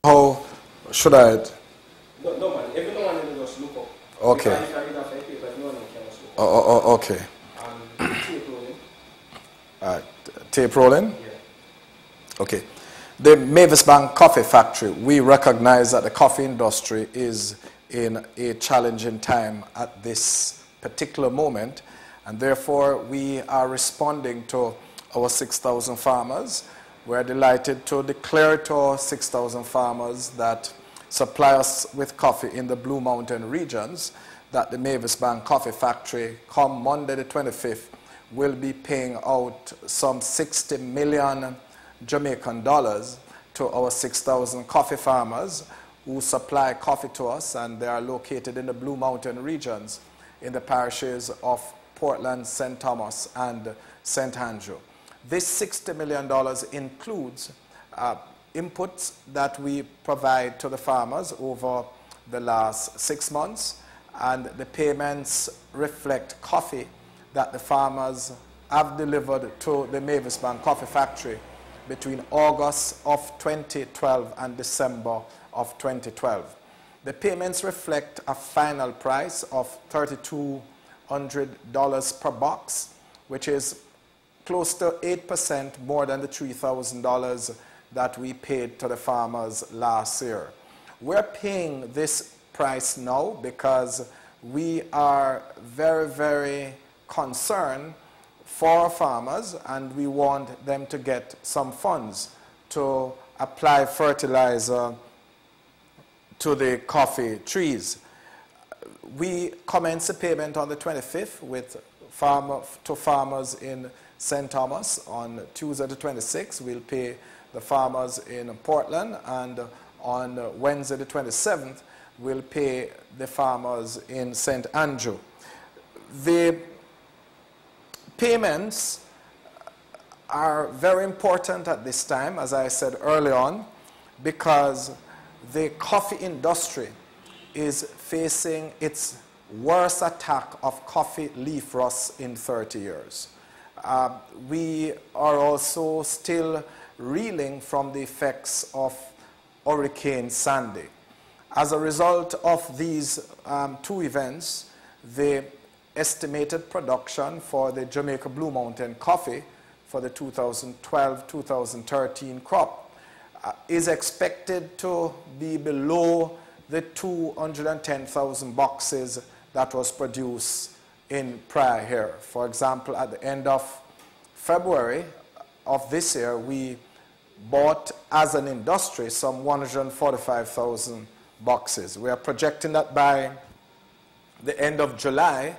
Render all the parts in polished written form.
How should I? No, man. If no one just look up. Okay. If I read off a paper, no one can just look up. Oh, okay. Tape rolling. Tape rolling? Yeah. Okay. The Mavis Bank Coffee Factory, we recognize that the coffee industry is in a challenging time at this particular moment, and therefore we are responding to our 6,000 farmers. We're delighted to declare to our 6,000 farmers that supply us with coffee in the Blue Mountain regions that the Mavis Bank Coffee Factory, come Monday the 25th, will be paying out some 60 million Jamaican dollars to our 6,000 coffee farmers who supply coffee to us, and they are located in the Blue Mountain regions in the parishes of Portland, St. Thomas, and St. Andrew. This $60 million includes inputs that we provide to the farmers over the last 6 months, and the payments reflect coffee that the farmers have delivered to the Mavis Bank Coffee Factory between August of 2012 and December of 2012. The payments reflect a final price of $3,200 per box, which is close to 8% more than the $3,000 that we paid to the farmers last year. We're paying this price now because we are very, very concerned for farmers, and we want them to get some funds to apply fertilizer to the coffee trees. We commence the payment on the 25th to farmers in St. Thomas. On Tuesday the 26th, we'll pay the farmers in Portland, and on Wednesday the 27th, we'll pay the farmers in St. Andrew. The payments are very important at this time, as I said early on, because the coffee industry is facing its worst attack of coffee leaf rust in 30 years. We are also still reeling from the effects of Hurricane Sandy. As a result of these two events, the estimated production for the Jamaica Blue Mountain coffee for the 2012-2013 crop is expected to be below the 210,000 boxes that was produced in prior year. For example, at the end of February of this year, we bought as an industry some 145,000 boxes. We are projecting that by the end of July,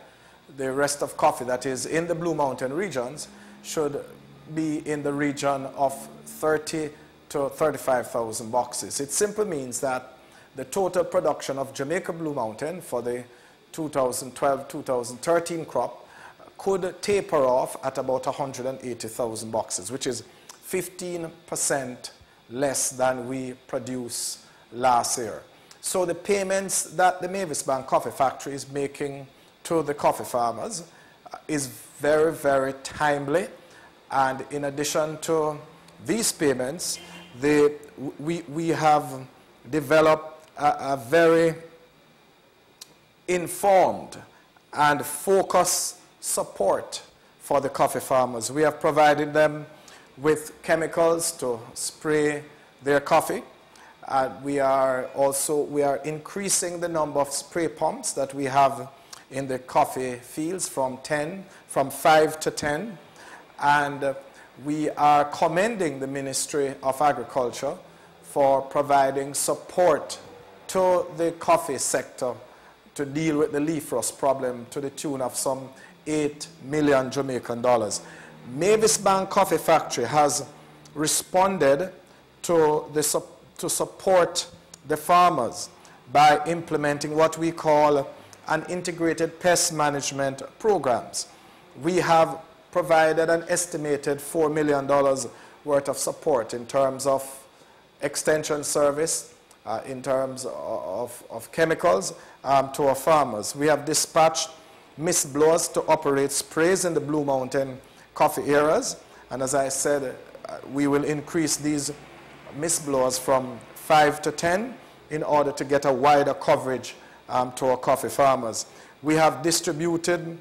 the rest of coffee that is in the Blue Mountain regions should be in the region of 30 to 35,000 boxes. It simply means that the total production of Jamaica Blue Mountain for the 2012-2013 crop could taper off at about 180,000 boxes, which is 15% less than we produced last year. So the payments that the Mavis Bank Coffee Factory is making to the coffee farmers is very, very timely. And in addition to these payments, we have developed a very informed and focused support for the coffee farmers. We have provided them with chemicals to spray their coffee. We are increasing the number of spray pumps that we have in the coffee fields from 5 to 10. And we are commending the Ministry of Agriculture for providing support to the coffee sector to deal with the leaf rust problem to the tune of some 8 million Jamaican dollars. Mavis Bank Coffee Factory has responded to support the farmers by implementing what we call an integrated pest management programs. We have provided an estimated $4 million worth of support in terms of extension service, in terms of chemicals to our farmers. We have dispatched mist blowers to operate sprays in the Blue Mountain coffee areas, and as I said, we will increase these mist blowers from 5 to 10 in order to get a wider coverage to our coffee farmers. We have distributed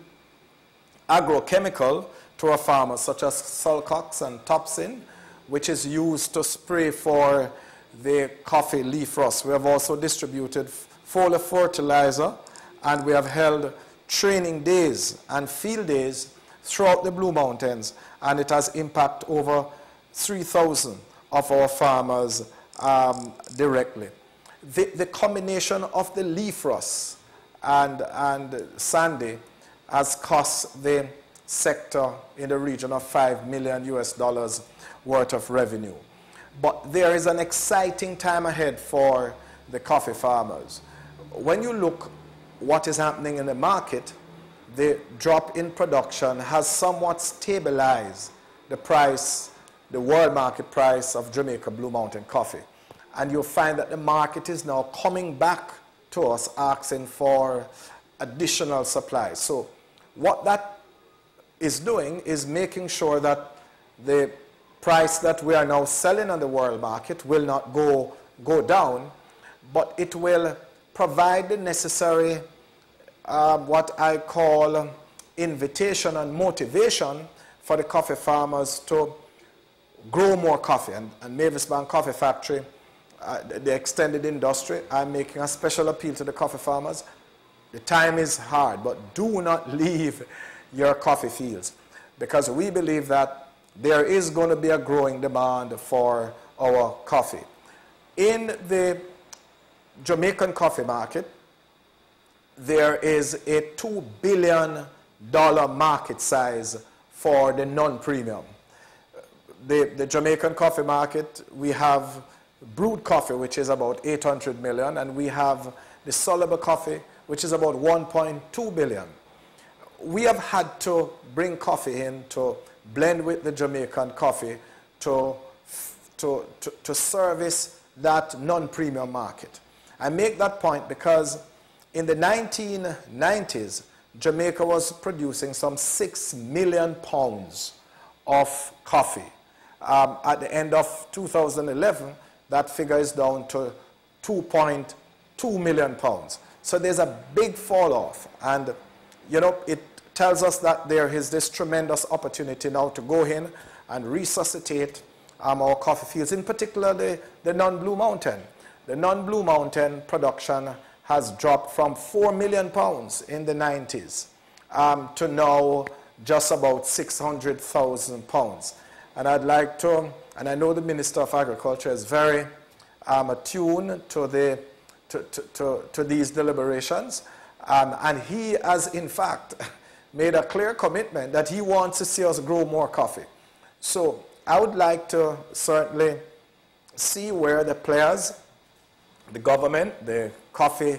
agrochemical to our farmers, such as Sulcox and Topsin, which is used to spray for the coffee leaf rust. We have also distributed foliar fertilizer, and we have held training days and field days throughout the Blue Mountains, and it has impacted over 3,000 of our farmers directly. The combination of the leaf rust and sandy has cost the sector in the region of $5 million worth of revenue. But there is an exciting time ahead for the coffee farmers. When you look what is happening in the market, the drop in production has somewhat stabilized the price, the world market price of Jamaica Blue Mountain coffee. And you'll find that the market is now coming back to us asking for additional supply. So what that is doing is making sure that the price that we are now selling on the world market will not go down, but it will provide the necessary what I call invitation and motivation for the coffee farmers to grow more coffee. And Mavis Bank Coffee Factory, the extended industry, I'm making a special appeal to the coffee farmers. The time is hard, but do not leave your coffee fields, because we believe that there is going to be a growing demand for our coffee. In the Jamaican coffee market, there is a $2 billion market size for the non-premium. The Jamaican coffee market, we have brewed coffee, which is about 800 million, and we have the soluble coffee, which is about 1.2 billion. We have had to bring coffee in to blend with the Jamaican coffee to service that non-premium market. I make that point because in the 1990s, Jamaica was producing some 6 million pounds of coffee. At the end of 2011, that figure is down to 2.2 million pounds. So there's a big fall off, and you know, it tells us that there is this tremendous opportunity now to go in and resuscitate our coffee fields, in particular the non-Blue Mountain. The non-Blue Mountain production has dropped from 4 million pounds in the 90s to now just about 600,000 pounds. And I'd like to, and I know the Minister of Agriculture is very attuned to these deliberations, and he has in fact made a clear commitment that he wants to see us grow more coffee. So I would like to certainly see where the players, the government, the coffee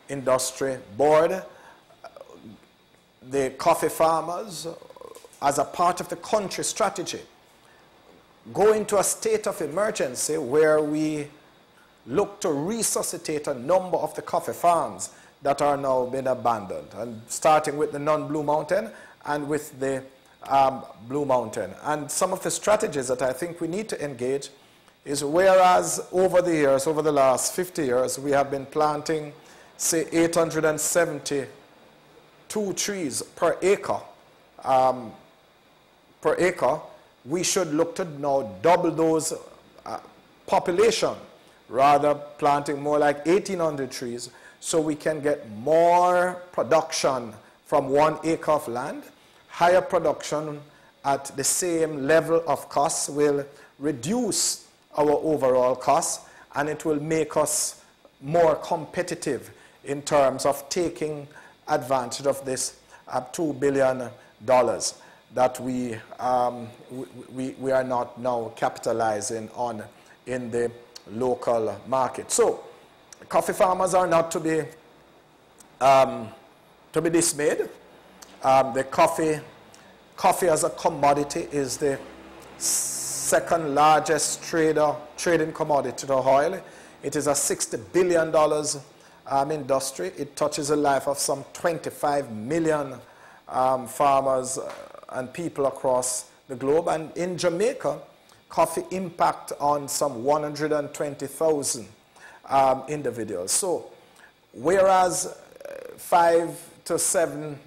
industry board, the coffee farmers, as a part of the country strategy, go into a state of emergency where we look to resuscitate a number of the coffee farms that are now being abandoned, and starting with the non-Blue Mountain and with the Blue Mountain. And some of the strategies that I think we need to engage is, whereas over the years, over the last 50 years, we have been planting, say, 872 trees per acre, we should look to now double those population, rather planting more like 1,800 trees, so we can get more production from 1 acre of land. Higher production at the same level of costs will reduce our overall costs, and it will make us more competitive in terms of taking advantage of this $2 billion that we are not now capitalizing on in the local market. So coffee farmers are not to be dismayed. The coffee as a commodity is the second largest trading commodity to oil. It is a $60 billion industry. It touches the life of some 25 million farmers and people across the globe. And in Jamaica, coffee impact on some 120,000 individuals. So whereas 5 to 7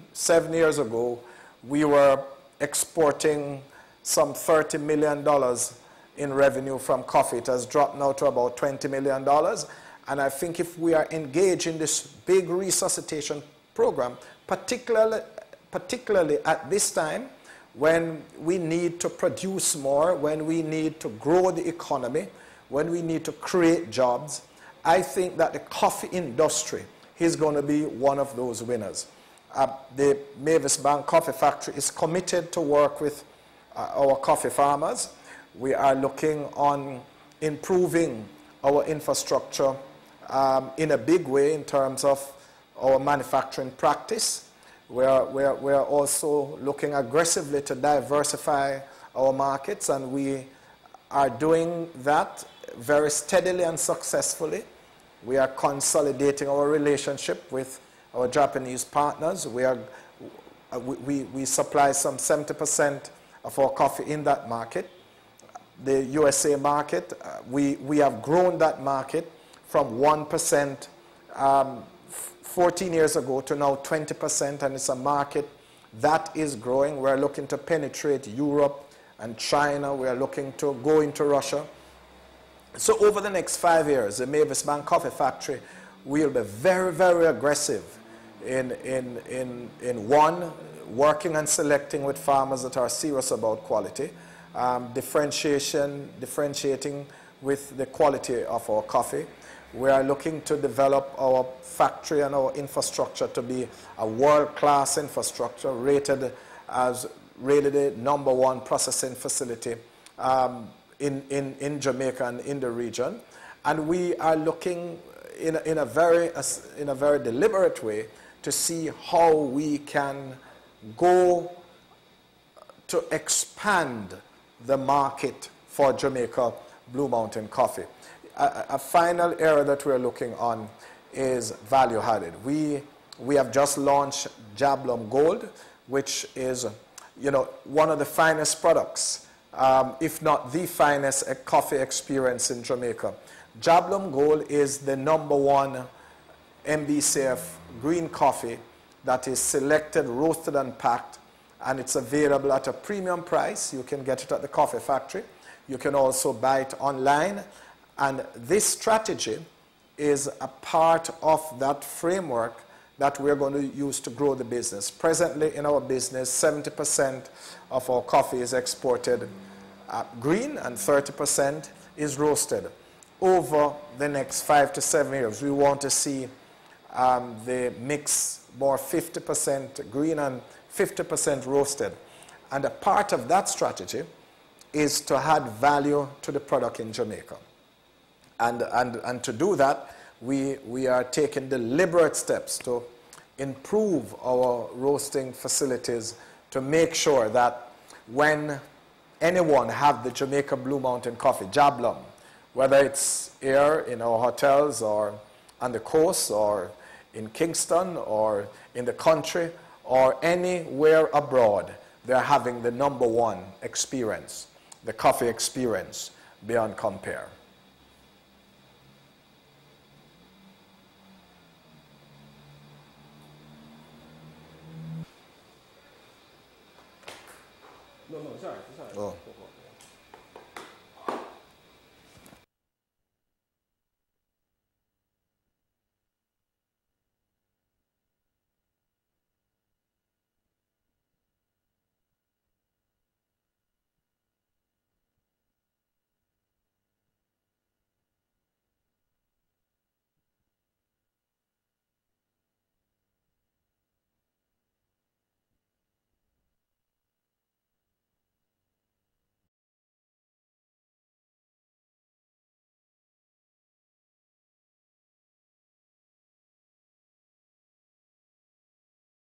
years ago, we were exporting some $30 million in revenue from coffee. It has dropped now to about $20 million. And I think if we are engaged in this big resuscitation program, particularly at this time when we need to produce more, when we need to grow the economy, when we need to create jobs, I think that the coffee industry is going to be one of those winners. The Mavis Bank Coffee Factory is committed to work with our coffee farmers. We are looking on improving our infrastructure in a big way in terms of our manufacturing practice. We are also looking aggressively to diversify our markets, and we are doing that very steadily and successfully. We are consolidating our relationship with our Japanese partners. We supply some 70% of our coffee in that market. The USA market, we have grown that market from 1% 14 years ago to now 20%, and it's a market that is growing. We're looking to penetrate Europe and China. We are looking to go into Russia. So over the next 5 years, the Mavis Bank Coffee Factory will be very, very aggressive in one, working and selecting with farmers that are serious about quality, differentiating with the quality of our coffee. We are looking to develop our factory and our infrastructure to be a world-class infrastructure, rated as really the #1 processing facility in Jamaica and in the region. And we are looking in a very deliberate way to see how we can go to expand the market for Jamaica Blue Mountain coffee. A final area that we're looking on is value added. We have just launched Jablum Gold, which is one of the finest products, if not the finest coffee experience in Jamaica. Jablum Gold is the #1 MBCF green coffee that is selected, roasted and packed, and it's available at a premium price. You can get it at the coffee factory. You can also buy it online. And this strategy is a part of that framework that we're going to use to grow the business. Presently in our business, 70% of our coffee is exported green and 30% is roasted. Over the next 5 to 7 years, we want to see the mix more 50% green and 50% roasted. And a part of that strategy is to add value to the product in Jamaica. And to do that, we are taking deliberate steps to improve our roasting facilities to make sure that when anyone have the Jamaica Blue Mountain coffee, Jablum, whether it's here in our hotels or on the coast or in Kingston or in the country or anywhere abroad, they're having the #1 experience, the coffee experience beyond compare. No, sorry. Oh.